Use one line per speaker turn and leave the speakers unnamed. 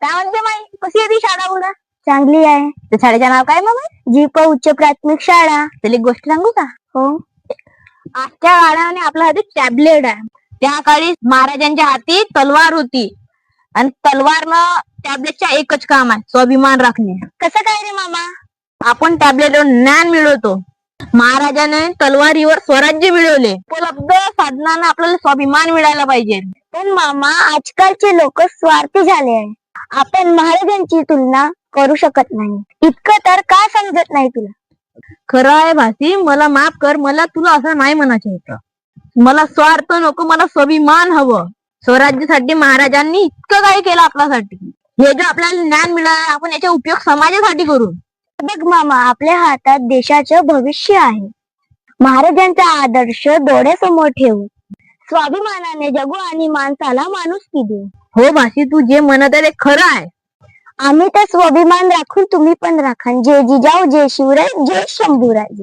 काय म्हणते माई, कशी आहे ती शाळा उडा?
चांगली आहे.
त्या शाळेचं नाव काय मग?
जीप उच्च प्राथमिक शाळा.
त्याला एक गोष्ट सांगू का?
हो.
आजच्या काळाने आपल्या हाती टॅबलेट आहे. त्या काळी महाराजांच्या हाती तलवार होती आणि तलवारनं टॅबलेटच्या एकच काम आहे, स्वाभिमान राखणे.
कसं काय रे मामा?
आपण टॅबलेटवर ज्ञान मिळवतो. महाराजाने तलवारीवर स्वराज्य मिळवले. उपलब्ध साधनानं आपल्याला स्वाभिमान मिळायला पाहिजे.
पण मामा, आजकालचे लोक स्वार्थी झाले आहे. आपण महाराजांची तुलना करू शकत नाही. इतकं तर का समजत नाही तुला?
खरं आहे भासी, मला माफ कर. मला तुला असं नाही म्हणायचं होतं. मला स्वार्थ नको, मला स्वाभिमान हवं. स्वराज्यासाठी महाराजांनी इतकं काही केलं आपल्यासाठी. हे जे आपल्याला ज्ञान मिळालं, आपण याचा उपयोग समाजासाठी करू.
बघ मामा, आपल्या हातात देशाचं भविष्य आहे. महाराजांचा आदर्श डोळ्यासमोर ठेवू, स्वाभिमानाने जगू आणि माणसाला माणुसकी देऊ.
हो भासी, तू जे म्हणत आहे ते खरं आहे.
आम्ही तर स्वाभिमान राखून तुम्ही पण राखा. जय जिजाऊ, जय शिवराय, जय शंभूराजे.